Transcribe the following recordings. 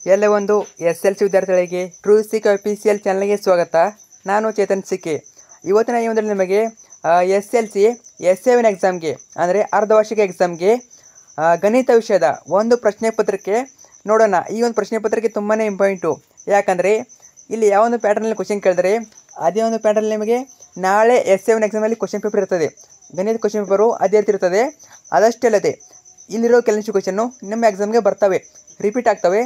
ಎಲ್ಲ ಒಂದು SLC ವಿದ್ಯಾರ್ಥಿಗಳಿಗೆ ಟ್ರೂ ಸಿಕ್ ಅಫಿಷಿಯಲ್ ಚಾನಲ್ಗೆ ಸ್ವಾಗತ. ನಾನು ಚೇತನ್ ಸಿಕೆ. ಇವತ್ತಿನ ಈ ಒಂದರಲ್ಲಿ ನಿಮಗೆ SLC S7 ಎಕ್ಸಾಮ್ಗೆ ಅಂದರೆ ಅರ್ಧವಾರ್ಷಿಕ ಎಕ್ಸಾಮ್ಗೆ ಗಣಿತ ವಿಷಯದ ಒಂದು ಪ್ರಶ್ನೆ ಪತ್ರಿಕೆ ನೋಡೋಣ. ಈ ಒಂದು ಪ್ರಶ್ನೆ ಪತ್ರಿಕೆ ತುಂಬಾ ಇಂಪಾರ್ಟೆಂಟು. ಯಾಕಂದರೆ ಇಲ್ಲಿ ಯಾವೊಂದು ಪ್ಯಾಟರ್ನಲ್ಲಿ ಕ್ವಶನ್ ಕೇಳಿದರೆ ಅದೇ ಒಂದು ಪ್ಯಾಟರ್ನಲ್ಲಿ ನಿಮಗೆ ನಾಳೆ S7 ಎಕ್ಸಾಮಲ್ಲಿ ಕ್ವಶನ್ ಪೇಪರ್ ಇರ್ತದೆ. ಗಣಿತ ಕ್ವಶನ್ ಪೇಪರು ಅದೇ ಇರ್ತಿರ್ತದೆ. ಅದಷ್ಟೇ ಅಲ್ಲದೆ ಇಲ್ಲಿರೋ ಕೆಲವೊಂದು ಕ್ವಶನ್ನು ನಿಮ್ಮ ಎಕ್ಸಾಮ್ಗೆ ಬರ್ತವೆ, ರಿಪೀಟ್ ಆಗ್ತವೆ.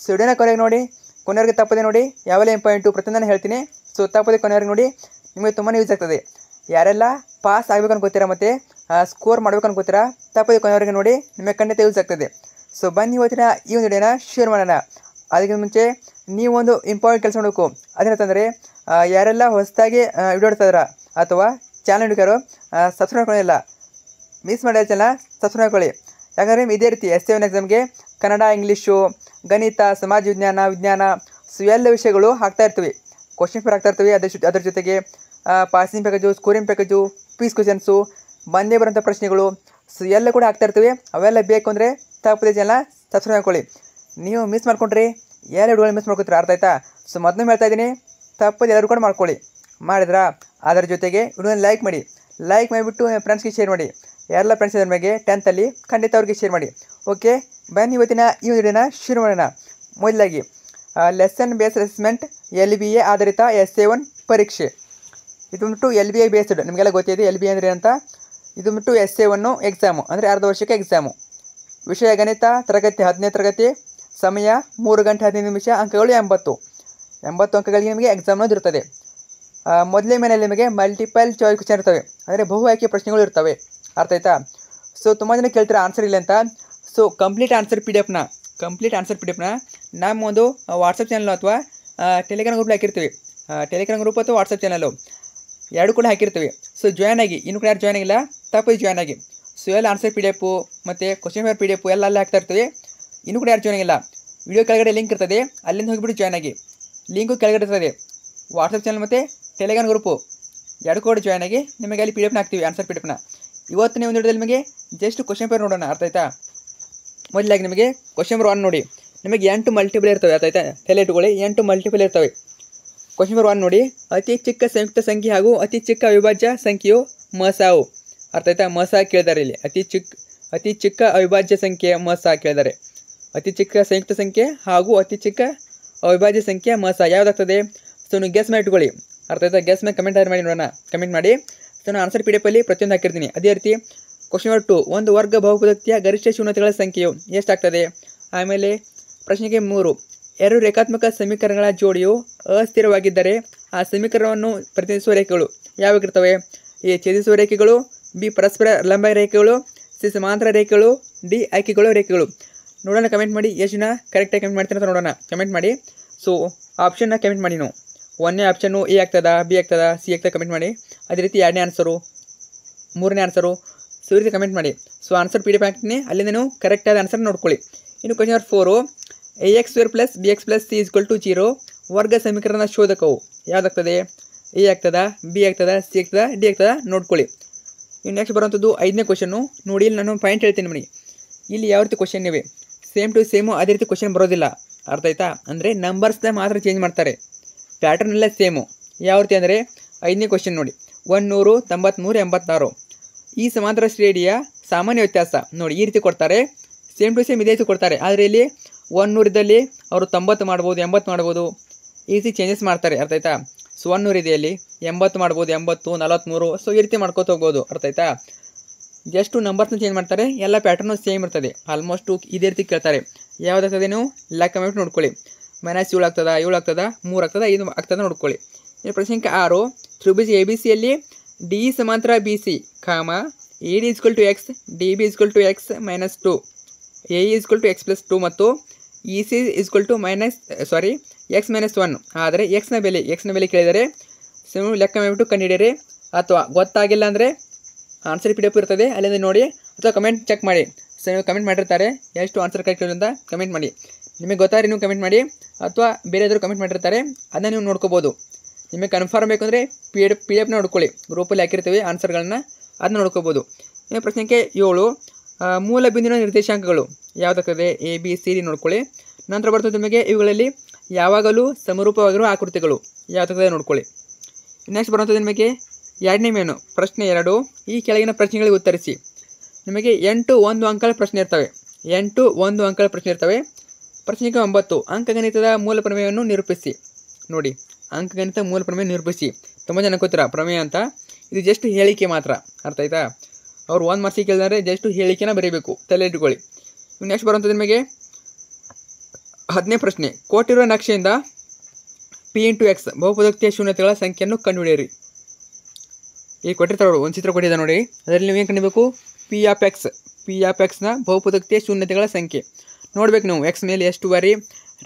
ಸೊ ವಿಡಿಯೋನ ಕೊನೆಗೆ ನೋಡಿ, ಕೊನೆಯವರೆಗೆ ತಪ್ಪದೆ ನೋಡಿ. ಯಾವೆಲ್ಲ ಇಂಪಾರ್ಟೆಂಟು ಪ್ರತಿಯೊಂದನ್ನು ಹೇಳ್ತೀನಿ. ಸೊ ತಪ್ಪದೆ ಕೊನೆಯವರೆಗೆ ನೋಡಿ, ನಿಮಗೆ ತುಂಬಾ ಯೂಸ್ ಆಗ್ತದೆ. ಯಾರೆಲ್ಲ ಪಾಸ್ ಆಗಬೇಕು ಅನ್ಕೋತೀರಾ ಮತ್ತು ಸ್ಕೋರ್ ಮಾಡ್ಬೇಕು ಅನ್ಕೋತೀರಾ ತಪ್ಪದೆ ಕೊನೆಯವರೆಗೆ ನೋಡಿ, ನಿಮಗೆ ಖಂಡಿತ ಯೂಸ್ ಆಗ್ತದೆ. ಸೊ ಬನ್ನಿ ಇವತ್ತಿನ ಈ ಒಂದು ವಿಡಿಯೋನ ಶೇರ್ ಮಾಡೋಣ. ಅದಕ್ಕಿಂತ ಮುಂಚೆ ನೀವೊಂದು ಇಂಪಾರ್ಟೆಂಟ್ ಕೆಲಸ ಮಾಡಬೇಕು. ಅದೇನಂತಂದರೆ ಯಾರೆಲ್ಲ ಹೊಸದಾಗಿ ವಿಡಿಯೋ ಇಡ್ತಾಯಿದ್ದೀರಾ ಅಥವಾ ಚಾನಲ್ ಹುಡುಗರು ಸಬ್ಸ್ಕ್ರೈಬ್ ಮಾಡ್ಕೊಳ್ಳಿಲ್ಲ, ಮಿಸ್ ಮಾಡಿದ ಚಾನಲ್ ಸಬ್ಸ್ಕ್ರೈಬ್ ಮಾಡ್ಕೊಳ್ಳಿ. ಯಾಕಂದರೆ ಇದೇ ರೀತಿ S7 ಎಕ್ಸಾಮ್ಗೆ ಕನ್ನಡ, ಇಂಗ್ಲೀಷು, ಗಣಿತ, ಸಮಾಜ ವಿಜ್ಞಾನ ಸೊ ಎಲ್ಲ ವಿಷಯಗಳು ಹಾಕ್ತಾ ಇರ್ತೀವಿ. ಕ್ವಶನ್ ಪೇಪರ್ ಹಾಕ್ತಾ ಇರ್ತೀವಿ. ಅದ್ರ ಜೊತೆಗೆ ಪಾಸಿಂಗ್ ಪ್ಯಾಕೇಜು, ಸ್ಕೋರಿಂಗ್ ಪ್ಯಾಕೇಜು, ಪೀಸ್ ಕ್ವಶನ್ಸು, ಬಂದೇ ಬರೋಂಥ ಪ್ರಶ್ನೆಗಳು ಸೊ ಎಲ್ಲ ಕೂಡ ಹಾಕ್ತಾ ಇರ್ತೀವಿ. ಅವೆಲ್ಲ ಬೇಕು ಅಂದರೆ ತಪ್ಪದೆ ಚಾನಲ್ ಸಬ್ಸ್ಕ್ರೈಬ್ ಮಾಡ್ಕೊಳ್ಳಿ. ನೀವು ಮಿಸ್ ಮಾಡ್ಕೊಂಡ್ರಿ ಎಲ್ಲ ವಿಡಿಯೋಗಳು ಮಿಸ್ ಮಾಡ್ಕೊತೀರ, ಅರ್ಥ ಆಯ್ತಾ? ಸೊ ಮೊದಲು ಹೇಳ್ತಾ ಇದ್ದೀನಿ, ತಪ್ಪದೆ ಎಲ್ಲರೂ ಕೂಡ ಮಾಡ್ಕೊಳ್ಳಿ. ಮಾಡಿದ್ರಾ? ಅದರ ಜೊತೆಗೆ ವಿಡಿಯೋನ ಲೈಕ್ ಮಾಡಿಬಿಟ್ಟು ಫ್ರೆಂಡ್ಸ್ಗೆ ಶೇರ್ ಮಾಡಿ. ಎಲ್ಲ ಫ್ರೆಂಡ್ಸ್ ಇದ್ರ ಮೇಲೆ 10th ಖಂಡಿತ ಅವ್ರಿಗೆ ಶೇರ್ ಮಾಡಿ. ಓಕೆ, ಬನ್ನಿ ಇವತ್ತಿನ ಈ ವಿಡಿಯೋನ ಶುರು ಮಾಡೋಣ. ಮೊದಲಾಗಿ ಲೆಸನ್ ಬೇಸ್ಡ್ ಅಸೆಸ್ಮೆಂಟ್ LBA ಆಧಾರಿತ S7 ಪರೀಕ್ಷೆ. ಇದು ಬಿಟ್ಟು LBA ಬೇಸ್ಡ್, ನಿಮಗೆಲ್ಲ ಗೊತ್ತಿದೆ LBA ಅಂದರೆ ಅಂತ. ಇದು ಬಿಟ್ಟು S7 ಎಕ್ಸಾಮು ಅಂದರೆ ಅರ್ಧವಾರ್ಷಿಕ ಎಕ್ಸಾಮು. ವಿಷಯ ಗಣಿತ, ತರಗತಿ 15ನೇ ತರಗತಿ, ಸಮಯ 3 ಗಂಟೆ 15 ನಿಮಿಷ, ಅಂಕಗಳು 80 ಅಂಕಗಳಿಗೆ ನಿಮಗೆ ಎಕ್ಸಾಮ್ ಅನ್ನೋದು ಇರ್ತದೆ. ಮೊದಲೇ ಮನೆಯಲ್ಲಿ ನಿಮಗೆ ಮಲ್ಟಿಪಲ್ ಚಾಯ್ಸ್ ಕ್ವಶನ್ ಇರ್ತವೆ, ಅಂದರೆ ಬಹು ಆಯ್ಕೆ ಪ್ರಶ್ನೆಗಳು ಇರ್ತವೆ, ಅರ್ಥ ಆಯ್ತಾ? ಸೊ ತುಂಬ ಜನ ಕೇಳ್ತೀರಾ ಆನ್ಸರ್ ಇಲ್ಲ ಅಂತ. So complete answer P D ಎಫ್ನ ನಮ್ಮ ಒಂದು ವಾಟ್ಸಪ್ ಚಾನಲ್ ಅಥವಾ ಟೆಲಿಗ್ರಾಮ್ ಗ್ರೂಪ್ ಹಾಕಿರ್ತೀವಿ. ಟೆಲಿಗ್ರಾಮ್ ಗ್ರೂಪ್ ಅಥವಾ ವಾಟ್ಸಪ್ ಚಾನಲು ಎರಡು ಕೂಡ ಹಾಕಿರ್ತೀವಿ. ಸೊ ಜಾಯ್ನ್ ಆಗಿ, ಇನ್ನೂ ಕೂಡ ಯಾರು ಜಾಯ್ನ್ ಆಗಿಲ್ಲ ತಪ್ಪು ಜಾಯ್ನ್ ಆಗಿ. ಸೊ ಎಲ್ಲ ಆನ್ಸರ್ PDF ಮತ್ತು ಕ್ವಶನ್ ಪೇಪರ್ PDF ಎಲ್ಲ ಅಲ್ಲೇ ಹಾಕ್ತಾ ಇರ್ತೀವಿ. ಇನ್ನೂ ಕೂಡ ಯಾರು ಜಾಯ್ನ್ ಆಗಿಲ್ಲ, ವಿಡಿಯೋ ಕೆಳಗಡೆ ಲಿಂಕ್ ಇರ್ತದೆ, ಅಲ್ಲಿಂದ ಹೋಗಿಬಿಟ್ಟು ಜಾಯ್ನ್ ಆಗಿ. ಲಿಂಕು ಕೆಳಗಡೆ ಇರ್ತದೆ. ವಾಟ್ಸಪ್ ಚಾನಲ್ ಮತ್ತು ಟೆಲಿಗ್ರಾಮ್ ಗ್ರೂಪು ಎರಡು ಕೂಡ ಜಾಯ್ನ್ ಆಗಿ ನಿಮಗೆ ಅಲ್ಲಿ PDF ಹಾಕ್ತೀವಿ, ಆನ್ಸರ್ PDF. ಇವತ್ತಿನ ಒಂದು ವಿಡಿಯೋದಲ್ಲಿ ನಿಮಗೆ ಜಸ್ಟ್ ಕ್ವಶನ್ ಪೇಪರ್ ನೋಡೋಣ, ಅರ್ಥ ಆಯ್ತಾ? ಮೊದಲಾಗಿ ನಿಮಗೆ ಕ್ವಶನ್ ಪೇಪರ್ 1 ನೋಡಿ. ನಿಮಗೆ 8 ಮಲ್ಟಿಪಲ್ ಇರ್ತವೆ, ಅರ್ಥ ಆಯ್ತಾ? ತಲೆ ಇಟ್ಟುಕೊಳ್ಳಿ, 8 ಮಲ್ಟಿಪಲ್ ಇರ್ತವೆ. ಕ್ವಶನ್ ಪೇಪರ್ 1 ನೋಡಿ. ಅತಿ ಚಿಕ್ಕ ಸಂಯುಕ್ತ ಸಂಖ್ಯೆ ಹಾಗೂ ಅತಿ ಚಿಕ್ಕ ಅವಿಭಾಜ್ಯ ಸಂಖ್ಯೆಯು ಮಸಾವು, ಅರ್ಥ ಆಯ್ತಾ? ಮಸ ಕೇಳಿದ್ದಾರೆ ಇಲ್ಲಿ. ಅತಿ ಚಿಕ್ಕ ಅವಿಭಾಜ್ಯ ಸಂಖ್ಯೆ ಮಸ ಕೇಳಿದ್ದಾರೆ. ಅತಿ ಚಿಕ್ಕ ಸಂಯುಕ್ತ ಸಂಖ್ಯೆ ಹಾಗೂ ಅತಿ ಚಿಕ್ಕ ಅವಿಭಾಜ್ಯ ಸಂಖ್ಯೆ ಮಸ ಯಾವುದಾಗ್ತದೆ? ಸೊ ನೀವು ಗೆಸ್ ಮಾಡಿ ಇಟ್ಕೊಳ್ಳಿ, ಅರ್ಥ ಆಯ್ತಾ? ಗೆಸ್ ಮೇಲೆ ಕಮೆಂಟ್ ಮಾಡಿ ನೋಡೋಣ. ಕಮೆಂಟ್ ಮಾಡಿ. ಸೊ ನಾನು ಆನ್ಸರ್ PDF ಪ್ರತಿಯೊಂದು ಹಾಕಿರ್ತೀನಿ. ಅದೇ ರೀತಿ ಕ್ವಶನ್ ನಂಬರ್ 2, ಒಂದು ವರ್ಗ ಬಹುಪದೋಕ್ತಿಯ ಗರಿಷ್ಠ ಶೂನ್ಯತೆಗಳ ಸಂಖ್ಯೆಯು ಎಷ್ಟಾಗ್ತದೆ? ಆಮೇಲೆ ಪ್ರಶ್ನೆಗೆ 3, 2 ರೇಖಾತ್ಮಕ ಸಮೀಕರಣಗಳ ಜೋಡಿಯು ಅಸ್ಥಿರವಾಗಿದ್ದರೆ ಆ ಸಮೀಕರಣವನ್ನು ಪ್ರತಿನಿಧಿಸುವ ರೇಖೆಗಳು ಯಾವಾಗಿರ್ತವೆ? A ಛೇದಿಸುವ ರೇಖೆಗಳು, B ಪರಸ್ಪರ ಲಂಬ ರೇಖೆಗಳು, C ಸಮಾಂತರ ರೇಖೆಗಳು, D ಆಯ್ಕೆಗಳು ರೇಖೆಗಳು. ನೋಡೋಣ, ಕಮೆಂಟ್ ಮಾಡಿ. ಎಷ್ಟು ಜನ ಕರೆಕ್ಟಾಗಿ ಕಮೆಂಟ್ ಮಾಡ್ತೀನಿ ಅಂತ ನೋಡೋಣ. ಕಮೆಂಟ್ ಮಾಡಿ. ಸೊ ಆಪ್ಷನ್ನ ಕಮೆಂಟ್ ಮಾಡಿ. ನೀವು 1ನೇ ಆಪ್ಷನ್ನು A ಆಗ್ತದಾ, B ಆಗ್ತದಾ, C ಆಗ್ತದೆ ಕಮೆಂಟ್ ಮಾಡಿ. ಅದೇ ರೀತಿ 2ನೇ ಆನ್ಸರು, 3ನೇ ಆನ್ಸರು, ಸೊ ಈ ರೀತಿ ಕಮೆಂಟ್ ಮಾಡಿ. ಸೊ ಆನ್ಸರ್ PDF ಹಾಕ್ತೀನಿ, ಅಲ್ಲಿಂದ ನೀವು ಕರೆಕ್ಟಾದ ಆನ್ಸರ್ ನೋಡ್ಕೊಳ್ಳಿ. ಇನ್ನು question number 4, AX² + BX + C = 0 ವರ್ಗ ಸಮೀಕರಣದ ಶೋಧಕವು ಯಾವುದಾಗ್ತದೆ? A ಆಗ್ತದಾ, B ಆಗ್ತದಾ, C ಆಗ್ತದಾ, D ಆಗ್ತದಾ ನೋಡ್ಕೊಳ್ಳಿ. ಇನ್ನು ನೆಕ್ಸ್ಟ್ ಬರುವಂಥದ್ದು 5ನೇ ಕ್ವಶನ್ನು ನೋಡಿ. ಇಲ್ಲಿ ನಾನು ಪಾಯಿಂಟ್ ಹೇಳ್ತೀನಿ ನೋಡಿ. ಇಲ್ಲಿ ಯಾವ ರೀತಿ ಕ್ವಶನ್ ಇವೆ, ಸೇಮ್ ಟು ಸೇಮು ಅದೇ ರೀತಿ ಕ್ವಶನ್ ಬರೋದಿಲ್ಲ, ಅರ್ಥ ಆಯ್ತಾ? ಅಂದರೆ ನಂಬರ್ಸ್ನ ಮಾತ್ರ ಚೇಂಜ್ ಮಾಡ್ತಾರೆ, ಪ್ಯಾಟರ್ನ್ ಎಲ್ಲ ಸೇಮು. ಯಾವ ರೀತಿ ಅಂದರೆ 5ನೇ ಕ್ವಶನ್ ನೋಡಿ. 100, 93, 86 ಈ ಸಮಾಂತರ ಶ್ರೇಣಿಯ ಸಾಮಾನ್ಯ ವ್ಯತ್ಯಾಸ ನೋಡಿ. ಈ ರೀತಿ ಕೊಡ್ತಾರೆ, ಸೇಮ್ ಟು ಸೇಮ್ ಇದೇ ರೀತಿ ಕೊಡ್ತಾರೆ. ಆದರೆ ಇಲ್ಲಿ 100 ಇದ್ದಲ್ಲಿ ಅವರು 90 ಮಾಡ್ಬೋದು, 80 ಮಾಡ್ಬೋದು, ಈ ರೀತಿ ಚೇಂಜಸ್ ಮಾಡ್ತಾರೆ, ಅರ್ಥ ಆಯ್ತಾ? ಸೊ 100 ಇದೆಯಲ್ಲಿ 80 ಮಾಡ್ಬೋದು, 80, 43, ಸೊ ಈ ರೀತಿ ಮಾಡ್ಕೋತ ಹೋಗ್ಬೋದು, ಅರ್ಥ ಆಯ್ತಾ? ಜಸ್ಟು ನಂಬರ್ಸ್ನ ಚೇಂಜ್ ಮಾಡ್ತಾರೆ, ಎಲ್ಲ ಪ್ಯಾಟರ್ನು ಸೇಮ್ ಇರ್ತದೆ. ಆಲ್ಮೋಸ್ಟು ಇದೇ ರೀತಿ ಕೇಳ್ತಾರೆ. ಯಾವುದಾಗ್ತದೆ ನೀವು ಲೆಕ್ಕ ಮಾಡಿ ನೋಡ್ಕೊಳ್ಳಿ. -7 ಆಗ್ತದಾ, 7 ಆಗ್ತದಾ, 3 ಆಗ್ತದಾ, 5 ಆಗ್ತದ ನೋಡ್ಕೊಳ್ಳಿ. ಇನ್ನು ಪ್ರಶ್ನೆ 6, ತ್ರಿಭುಜ ABCಯಲ್ಲಿ DE ಸಮಾಂತರ BC, AD = X, DB = X - 2, AE = X + 2 ಮತ್ತು EC = X - 1 ಆದರೆ ಎಕ್ಸ್ನ ಬೆಲೆ ಕೇಳಿದರೆ ಸೊ ಲೆಕ್ಕ ಮಾಡಿಬಿಟ್ಟು ಕಂಡುಹಿಡಿಯಿರಿ. ಅಥವಾ ಗೊತ್ತಾಗಿಲ್ಲ ಅಂದರೆ ಆನ್ಸರ್ PDF ಇರ್ತದೆ, ಅಲ್ಲಿಂದ ನೋಡಿ, ಅಥವಾ ಕಮೆಂಟ್ ಚೆಕ್ ಮಾಡಿ. ಸೊ ನೀವು ಕಮೆಂಟ್ ಮಾಡಿರ್ತಾರೆ ಎಷ್ಟು ಆನ್ಸರ್ ಕರೆಕ್ಟ್ ಅಂತ ಕಮೆಂಟ್ ಮಾಡಿ. ನಿಮಗೆ ಗೊತ್ತಾದ್ರೆ ನೀವು ಕಮೆಂಟ್ ಮಾಡಿ, ಅಥವಾ ಬೇರೆಯವರು ಕಮೆಂಟ್ ಮಾಡಿರ್ತಾರೆ, ಅದನ್ನು ನೀವು ನೋಡ್ಕೋಬೋದು. ನಿಮಗೆ ಕನ್ಫರ್ಮ್ ಬೇಕಂದರೆ PDF ನೋಡ್ಕೊಳ್ಳಿ, ಗ್ರೂಪಲ್ಲಿ ಹಾಕಿರ್ತೀವಿ ಆನ್ಸರ್ಗಳನ್ನ, ಅದನ್ನ ನೋಡ್ಕೋಬೋದು. ಇನ್ನು ಪ್ರಶ್ನೆಗೆ 7, ಮೂಲ ಬಿಂದುವಿನ ನಿರ್ದೇಶಾಂಕಗಳು ಯಾವುದಾಗ್ತದೆ? A B C D ನೋಡ್ಕೊಳ್ಳಿ. ನಂತರ ಬರ್ತದೆ ನಿಮಗೆ ಇವುಗಳಲ್ಲಿ ಯಾವಾಗಲೂ ಸಮರೂಪವಾಗಿರುವ ಆಕೃತಿಗಳು ಯಾವ ನೋಡ್ಕೊಳ್ಳಿ. ನೆಕ್ಸ್ಟ್ ಬರುವಂಥದ್ದು ನಿಮಗೆ ಎರಡನೇ ಮೇನು ಪ್ರಶ್ನೆ 2, ಈ ಕೆಳಗಿನ ಪ್ರಶ್ನೆಗಳಿಗೆ ಉತ್ತರಿಸಿ. ನಿಮಗೆ 8 1 ಅಂಕಗಳ ಪ್ರಶ್ನೆ ಇರ್ತವೆ. 8 1 ಅಂಕಗಳ ಪ್ರಶ್ನೆ ಇರ್ತವೆ. ಪ್ರಶ್ನೆ 9 ಅಂಕಗಣಿತದ ಮೂಲ ಪ್ರಮೇಯವನ್ನು ನಿರೂಪಿಸಿ. ನೋಡಿ, ಅಂಕಗಣಿತ ಮೂಲ ಪ್ರಮೇಯ ನಿರೂಪಿಸಿ. ತುಂಬ ಜನ ಗೊತ್ತಿರ ಪ್ರಮೇಯ ಅಂತ, ಇದು ಜಸ್ಟ್ ಹೇಳಿಕೆ ಮಾತ್ರ. ಅರ್ಥ ಆಯ್ತಾ? ಅವ್ರು 1 ಮಾರ್ಕ್ಸಿಗೆ ಕೇಳಿದರೆ ಜಸ್ಟ್ ಹೇಳಿಕೆನ ಬರೀಬೇಕು, ತಲೆ ಇಟ್ಕೊಳ್ಳಿ. ನೆಕ್ಸ್ಟ್ ಬರುವಂಥದ್ದು ನಿಮಗೆ 10ನೇ ಪ್ರಶ್ನೆ, ಕೊಟ್ಟಿರುವ ನಕ್ಷೆಯಿಂದ P × X ಬಹುಪದೋಕ್ತಿಯ ಶೂನ್ಯತೆಗಳ ಸಂಖ್ಯೆಯನ್ನು ಕಂಡುಹಿಡಿಯಿರಿ. ಈಗ ಕೊಟ್ಟಿರ್ತಾರೆ ಒಂದು ಚಿತ್ರ ಕೊಟ್ಟಿದ್ದ ನೋಡಿ, ಅದರಲ್ಲಿ ನೀವು ಏನು ಕಂಡುಹಿಡಬೇಕು? P ಆಫ್ ಎಕ್ಸ್ನ ಬಹುಪದೋಕ್ತಿಯ ಶೂನ್ಯತೆಗಳ ಸಂಖ್ಯೆ ನೋಡ್ಬೇಕು ನೀವು. ಎಕ್ಸ್ ಮೇಲೆ ಎಷ್ಟು ಬಾರಿ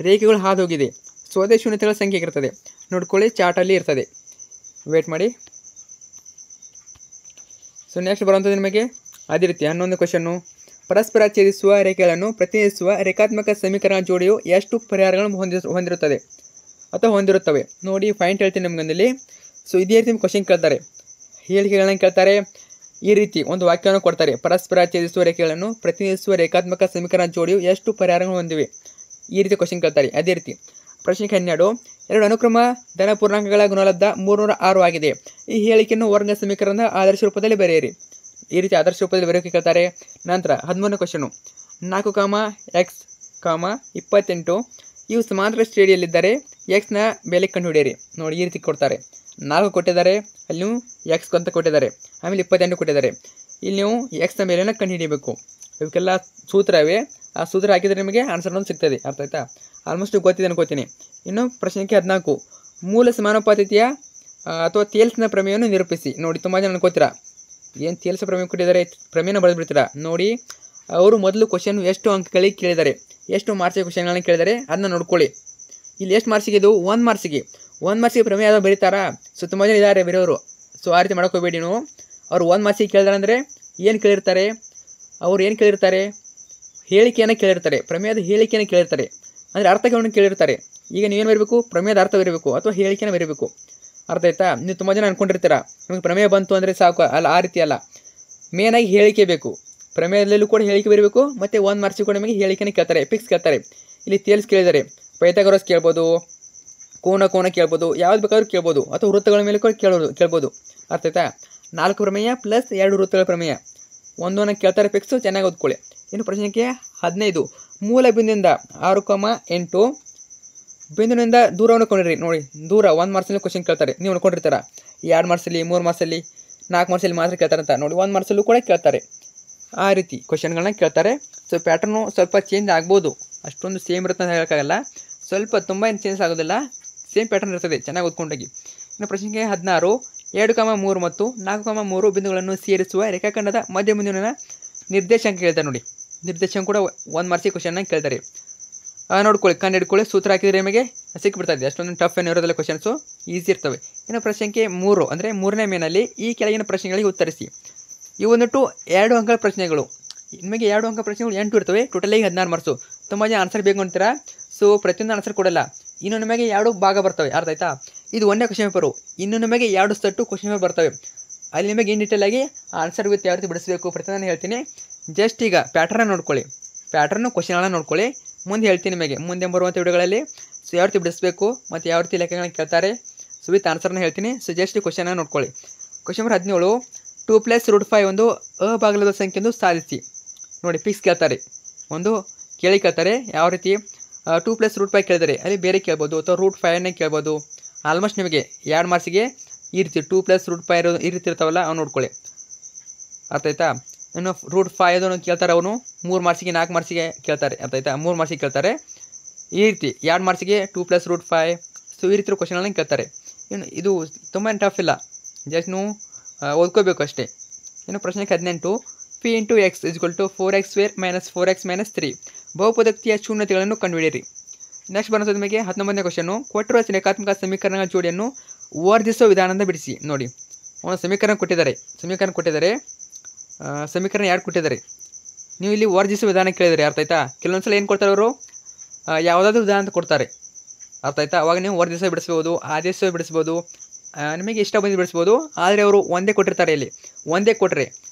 ರೇಖೆಗಳು ಹಾದು ಹೋಗಿದೆ, ಸೊ ಅದೇ ಶೂನ್ಯತೆಗಳ ಸಂಖ್ಯೆ ಇರ್ತದೆ. ನೋಡ್ಕೊಳ್ಳಿ, ಚಾರ್ಟಲ್ಲಿ ಇರ್ತದೆ, ವೇಟ್ ಮಾಡಿ. ಸೊ ನೆಕ್ಸ್ಟ್ ಬರುವಂಥದ್ದು ನಿಮಗೆ ಅದೇ ರೀತಿ 11ನೇ ಕ್ವಶನ್ನು, ಪರಸ್ಪರ ಛೇದಿಸುವ ರೇಖೆಗಳನ್ನು ಪ್ರತಿನಿಧಿಸುವ ರೇಖಾತ್ಮಕ ಸಮೀಕರಣ ಜೋಡಿಯು ಎಷ್ಟು ಪರಿಹಾರಗಳನ್ನು ಹೊಂದಿರುತ್ತದೆ ಅಥವಾ ಹೊಂದಿರುತ್ತವೆ ನೋಡಿ. ಪಾಯಿಂಟ್ ಹೇಳ್ತೀನಿ ನಿಮ್ಗಂದಲ್ಲಿ. ಸೊ ಇದೇ ರೀತಿ ಕ್ವಶನ್ ಕೇಳ್ತಾರೆ, ಹೇಳಿಕೆಗಳನ್ನ ಕೇಳ್ತಾರೆ. ಈ ರೀತಿ ಒಂದು ವಾಕ್ಯವನ್ನು ಕೊಡ್ತಾರೆ, ಪರಸ್ಪರ ಛೇದಿಸುವ ರೇಖೆಗಳನ್ನು ಪ್ರತಿನಿಧಿಸುವ ರೇಖಾತ್ಮಕ ಸಮೀಕರಣ ಜೋಡಿಯು ಎಷ್ಟು ಪರಿಹಾರಗಳು ಹೊಂದಿವೆ, ಈ ರೀತಿ ಕ್ವಶನ್ ಕೇಳ್ತಾರೆ. ಅದೇ ರೀತಿ ಪ್ರಶ್ನೆ 12, 2 ಅನುಕ್ರಮ ಧನ ಪೂರ್ಣಾಂಕಗಳ ಗುಣಲಬ್ಧ 306 ಆಗಿದೆ. ಈ ಹೇಳಿಕೆಯನ್ನು ವರ್ಗ ಸಮೀಕರಣದ ಆದರ್ಶ ರೂಪದಲ್ಲಿ ಬರೆಯಿರಿ. ಈ ರೀತಿ ಆದರ್ಶ ರೂಪದಲ್ಲಿ ಬರೆಯೋಕೆ ಕೇಳ್ತಾರೆ. ನಂತರ 13ನೇ ಕ್ವಶನು, 4, x, 28 ಇವು ಸಮಾಂತರ ಶ್ರೇಣಿಯಲ್ಲಿದ್ದರೆ ಎಕ್ಸ್ನ ಬೆಲೆ ಕಂಡುಹಿಡಿಯಿರಿ. ನೋಡಿ, ಈ ರೀತಿ ಕೊಡ್ತಾರೆ. 4 ಕೊಟ್ಟಿದ್ದಾರೆ, ಅಲ್ಲಿ ನೀವು ಎಕ್ಸ್ ಅಂತ ಕೊಟ್ಟಿದ್ದಾರೆ, ಆಮೇಲೆ 28 ಕೊಟ್ಟಿದ್ದಾರೆ. ಇಲ್ಲಿ ನೀವು ಎಕ್ಸ್ನ ಬೆಲೆನ ಕಂಡುಹಿಡಿಯಬೇಕು. ಇವಕ್ಕೆಲ್ಲ ಸೂತ್ರ ಇವೆ, ಆ ಸೂತ್ರ ಹಾಕಿದರೆ ನಿಮಗೆ ಆನ್ಸರ್ ಒಂದು ಸಿಗ್ತದೆ. ಅರ್ಥ ಆಯ್ತಾ? ಆಲ್ಮೋಸ್ಟ್ ಗೊತ್ತಿದೆ ಅನ್ಕೋತೀನಿ. ಇನ್ನು ಪ್ರಶ್ನೆ 14, ಮೂಲ ಸಮಾನುಪಾತಿಯ ಅಥವಾ ತೇಲ್ಸ್ನ ಪ್ರಮೇಯವನ್ನು ನಿರೂಪಿಸಿ. ನೋಡಿ, ತುಂಬ ಜನ ಅನ್ಕೋತೀರಾ ಏನು ತೇಲ್ಸ ಪ್ರಮೇಯ ಕೊಟ್ಟಿದ್ದಾರೆ, ಪ್ರಮೇಯನ ಬರೆದ್ಬಿಡ್ತೀರಾ. ನೋಡಿ, ಅವರು ಮೊದಲು ಕ್ವಶನ್ ಎಷ್ಟು ಅಂಕಗಳಿಗೆ ಕೇಳಿದ್ದಾರೆ, ಎಷ್ಟು ಮಾರ್ಕ್ಸಿಗೆ ಕ್ವಶನ್ಗಳನ್ನ ಕೇಳಿದ್ದಾರೆ ಅದನ್ನ ನೋಡ್ಕೊಳ್ಳಿ. ಇಲ್ಲಿ ಎಷ್ಟು ಮಾರ್ಕ್ಸಿಗೆ ಇದು? 1 ಮಾರ್ಕ್ಸಿಗೆ. 1 ಮಾರ್ಕ್ಸಿಗೆ ಪ್ರಮೇಯ ಯಾವ್ದು ಬರೀತಾರಾ? ಸೊ ತುಂಬ ಜನ ಇದ್ದಾರೆ ಬೇರೆಯವರು. ಸೊ ಆ ರೀತಿ ಮಾಡೋಕೋಬೇಡಿ ನೀವು. ಅವ್ರು 1 ಮಾರ್ಕ್ಸಿಗೆ ಕೇಳಿದಾರೆ ಅಂದರೆ ಏನು ಕೇಳಿರ್ತಾರೆ? ಅವ್ರು ಏನು ಕೇಳಿರ್ತಾರೆ? ಹೇಳಿಕೆಯನ್ನು ಕೇಳಿರ್ತಾರೆ, ಪ್ರಮೇಯದ ಹೇಳಿಕೆಯನ್ನು ಕೇಳಿರ್ತಾರೆ, ಅಂದರೆ ಅರ್ಥಗಳನ್ನು ಕೇಳಿರ್ತಾರೆ. ಈಗ ನೀವೇನು ಬರಬೇಕು? ಪ್ರಮೇಯದ ಅರ್ಥ ಬರೀಬೇಕು ಅಥವಾ ಹೇಳಿಕೆನ ಬರೀಬೇಕು. ಅರ್ಥ ಆಯ್ತಾ? ನೀವು ತುಂಬ ಜನ ಅನ್ಕೊಂಡಿರ್ತೀರಾ ನಿಮಗೆ ಪ್ರಮೇಯ ಬಂತು ಅಂದರೆ ಸಾಕು. ಅಲ್ಲ, ಆ ರೀತಿ ಅಲ್ಲ. ಮೇನಾಗಿ ಹೇಳಿಕೆ ಬೇಕು. ಪ್ರಮೇಯದಲ್ಲೂ ಕೂಡ ಹೇಳಿಕೆ ಬರಬೇಕು, ಮತ್ತು 1 ಮಾರ್ಕ್ಸಿಗೆ ಕೂಡ ನಿಮಗೆ ಹೇಳಿಕೆನೇ ಕೇಳ್ತಾರೆ, ಫಿಕ್ಸ್ ಕೇಳ್ತಾರೆ. ಇಲ್ಲಿ ತೇಲ್ಸ್ ಕೇಳಿದ್ದಾರೆ, ಪೈಥಾಗರಸ್ ಕೇಳ್ಬೋದು, ಕೋನ ಕೇಳ್ಬೋದು, ಯಾವ್ದು ಬೇಕಾದ್ರೂ ಕೇಳ್ಬೋದು, ಅಥವಾ ವೃತ್ತಗಳ ಮೇಲೆ ಕೂಡ ಕೇಳ್ಬೋದು. ಅರ್ಥ ಆಯ್ತಾ? 4 ಪ್ರಮೇಯ ಪ್ಲಸ್ 2 ವೃತ್ತಗಳ ಪ್ರಮೇಯ, ಒಂದನ್ನು ಕೇಳ್ತಾರೆ ಫಿಕ್ಸು. ಚೆನ್ನಾಗಿ ಓದ್ಕೊಳ್ಳಿ. ಇನ್ನು ಪ್ರಶ್ನೆ 15, ಮೂಲ ಬಿಂದುವಿಂದ 6, 8 ಬಿಂದುವಿನಿಂದ ದೂರವನ್ನು ಕೊಂಡಿರಿ. ನೋಡಿ, ದೂರ 1 ಮಾರ್ಕ್ಸಲ್ಲಿ ಕ್ವಶನ್ ಕೇಳ್ತಾರೆ. ನೀವು ಅನ್ಕೊಂಡಿರ್ತಾರ 2 ಮಾರ್ಕ್ಸಲ್ಲಿ, 3 ಮಾರ್ಕ್ಸಲ್ಲಿ, 4 ಮಾರ್ಕ್ಸಲ್ಲಿ ಮಾತ್ರ ಕೇಳ್ತಾರೆ ಅಂತ. ನೋಡಿ, 1 ಮಾರ್ಕ್ಸಲ್ಲೂ ಕೂಡ ಕೇಳ್ತಾರೆ. ಆ ರೀತಿ ಕ್ವಶನ್ಗಳನ್ನ ಕೇಳ್ತಾರೆ. ಸೊ ಪ್ಯಾಟರ್ನು ಸ್ವಲ್ಪ ಚೇಂಜ್ ಆಗ್ಬೋದು, ಅಷ್ಟೊಂದು ಸೇಮ್ ಇರುತ್ತೆ ಅಂತ ಹೇಳೋಕ್ಕಾಗಲ್ಲ. ಸ್ವಲ್ಪ ತುಂಬ ಏನು ಚೇಂಜ್ ಆಗೋದಿಲ್ಲ, ಸೇಮ್ ಪ್ಯಾಟರ್ನ್ ಇರ್ತದೆ. ಚೆನ್ನಾಗಿ ಓದ್ಕೊಂಡೋಗಿ. ಇನ್ನು ಪ್ರಶ್ನೆ 16, 2, 3 ಮತ್ತು 4, 3 ಬಿಂದುಗಳನ್ನು ಸೇರಿಸುವ ರೇಖಾಖಂಡದ ಮಧ್ಯ ಬಿಂದುವಿನ ನಿರ್ದೇಶಾಂಕ ಕೇಳ್ತಾರೆ. ನೋಡಿ, ನಿರ್ದೇಶಾಂಕ ಕೂಡ 1 ಮಾರ್ಕ್ಸಿಗೆ ಕ್ವಶನ್ನ ಕೇಳ್ತಾರೆ. ನೋಡ್ಕೊಳ್ಳಿ, ಕಂಡು ಹಿಡ್ಕೊಳ್ಳಿ. ಸೂತ್ರ ಹಾಕಿದರೆ ನಿಮಗೆ ಸಿಕ್ಬಿಡ್ತದೆ. ಅಷ್ಟೊಂದು ಟಫ್ ಏನು ಇರೋದಿಲ್ಲ, ಕ್ವಶನ್ಸು ಈಸಿ ಇರ್ತವೆ. ಇನ್ನು ಪ್ರಶ್ನೆ 3 ಅಂದರೆ 3ನೇ ಮೇನಲ್ಲಿ ಈ ಕೆಳಗಿನ ಪ್ರಶ್ನೆಗಳಿಗೆ ಉತ್ತರಿಸಿ. ಇವು ಬಂದ್ಬಿಟ್ಟು 2 ಅಂಕಗಳ ಪ್ರಶ್ನೆಗಳು. ನಿಮಗೆ 2 ಅಂಕ ಪ್ರಶ್ನೆಗಳು 8 ಇರ್ತವೆ, ಟೋಟಲಾಗಿ 16 ಮಾರ್ಕ್ಸು. ತುಂಬ ಜನ ಆನ್ಸರ್ ಬೇಕು ಅಂತೀರಾ, ಸೊ ಪ್ರತಿಯೊಂದು ಆನ್ಸರ್ ಕೊಡಲ್ಲ. ಇನ್ನು ನಿಮಗೆ 2 ಭಾಗ ಬರ್ತವೆ. ಅರ್ಥ ಆಯ್ತಾ? ಇದು 1ನೇ ಕ್ವಶನ್ ಪೇಪರು, ಇನ್ನು ನಿಮಗೆ 2 ಸೆಟ್ಟು ಕ್ವಶನ್ ಪೇಪರ್ ಬರ್ತವೆ. ಅಲ್ಲಿ ನಿಮಗೆ ಇನ್ ಡೀಟೇಲ್ ಆಗಿ ಆನ್ಸರ್ ವಿತ್ ಯಾವ ರೀತಿ ಬಿಡಿಸಬೇಕು ಪ್ರತಿಯೊಂದು ಹೇಳ್ತೀನಿ. ಜಸ್ಟ್ ಈಗ ಪ್ಯಾಟರ್ನ ನೋಡ್ಕೊಳ್ಳಿ, ಪ್ಯಾಟರ್ನು ಕ್ವಶನ್ಗಳನ್ನ ನೋಡ್ಕೊಳ್ಳಿ. ಮುಂದೆ ಹೇಳ್ತೀನಿ ನಿಮಗೆ ಮುಂದೆ ಬರುವಂಥ ವಿಡಿಯೋಗಳಲ್ಲಿ. ಸೊ ಯಾವ ರೀತಿ ಬಿಡಿಸಬೇಕು ಮತ್ತು ಯಾವ ರೀತಿ ಲೆಕ್ಕಗಳನ್ನ ಕೇಳ್ತಾರೆ, ಸೊ ವಿತ್ ಆನ್ಸರ್ನ ಹೇಳ್ತೀನಿ. ಸೊ ಜಸ್ಟ್ ಕ್ವಶನ್ನ ನೋಡ್ಕೊಳ್ಳಿ. ಕ್ವಶನ್ ನಂಬರ್ 17, 2 + √5 ಒಂದು ಅಭಾಗಲಬ್ಧ ಸಂಖ್ಯೆ ಎಂದು ಸಾಧಿಸಿ. ನೋಡಿ, ಫಿಕ್ಸ್ ಕೇಳ್ತಾರೆ, ಒಂದು ಕೇಳ್ತಾರೆ. ಯಾವ ರೀತಿ? 2 + √5 ಕೇಳಿದರೆ ಅಲ್ಲಿ ಬೇರೆ ಕೇಳ್ಬೋದು, ಅಥವಾ √5ನೇ ಕೇಳ್ಬೋದು. ಆಲ್ಮೋಸ್ಟ್ ನಿಮಗೆ 2 ಮಾರ್ಕ್ಸಿಗೆ ಈ ರೀತಿ 2 + √5 ಈ ರೀತಿ ಇರ್ತಾವಲ್ಲ, ಅವ್ನು ನೋಡ್ಕೊಳ್ಳಿ. ಅರ್ಥ ಆಯ್ತಾ? ಇನ್ನು √5 ಕೇಳ್ತಾರೆ, ಅವನು 3 ಮಾರ್ಕ್ಸಿಗೆ 4 ಮಾರ್ಕ್ಸಿಗೆ ಕೇಳ್ತಾರೆ. ಅರ್ಥ ಆಯ್ತಾ? 3 ಮಾರ್ಕ್ಸಿಗೆ ಕೇಳ್ತಾರೆ. ಈ ರೀತಿ 2 ಮಾರ್ಕ್ಸಿಗೆ 2 + √5. ಸೊ ಈ ರೀತಿ ಕ್ವಶನ್ಗಳನ್ನ ಕೇಳ್ತಾರೆ. ಇನ್ನು ಇದು ತುಂಬ ಟಫ್ ಇಲ್ಲ, ಜಸ್ಟ್ ನೀವು ಓದ್ಕೋಬೇಕು ಅಷ್ಟೇ. ಇನ್ನು ಪ್ರಶ್ನೆ 18, P × X = 4x² - 4x - 3 ಬಹುಪದೋಕ್ತಿಯ ಶೂನ್ಯತೆಗಳನ್ನು ಕಂಡುಹಿಡಿಯಿರಿ. ನೆಕ್ಸ್ಟ್ ಬರೋದು ನಿಮಗೆ 19ನೇ ಕ್ವಶನು, ಕೊಟ್ಟಿರುವ ರೇಖಾತ್ಮಕ ಸಮೀಕರಣಗಳ ಜೋಡಿಯನ್ನು ವರ್ಧಿಸುವ ವಿಧಾನದಿಂದ ಬಿಡಿಸಿ. ನೋಡಿ, ಅವನು ಸಮೀಕರಣ ಕೊಟ್ಟಿದ್ದಾರೆ, ಸಮೀಕರಣ 2 ಕೊಟ್ಟಿದ್ದಾರೆ. ನೀವು ಇಲ್ಲಿ ವರ್ಧಿಸುವ ವಿಧಾನ ಕೇಳಿದರೆ. ಅರ್ಥ ಆಯ್ತಾ? ಕೆಲವೊಂದ್ಸಲ ಏನು ಕೊಡ್ತಾರೆ ಅವರು, ಯಾವುದಾದ್ರೂ ವಿಧಾನ ಅಂತ ಕೊಡ್ತಾರೆ. ಅರ್ಥ ಆಯ್ತಾ? ಅವಾಗ ನೀವು ವರ್ಧಿಸ ಬಿಡಿಸ್ಬೋದು, ಆದೇಶ ಬಿಡಿಸ್ಬೋದು, ನಿಮಗೆ ಇಷ್ಟ ಬಂದು ಬಿಡಿಸ್ಬೋದು. ಆದರೆ ಅವರು ಒಂದೇ ಕೊಟ್ಟಿರ್ತಾರೆ. ಇಲ್ಲಿ ಒಂದೇ ಕೊಟ್ಟರೆ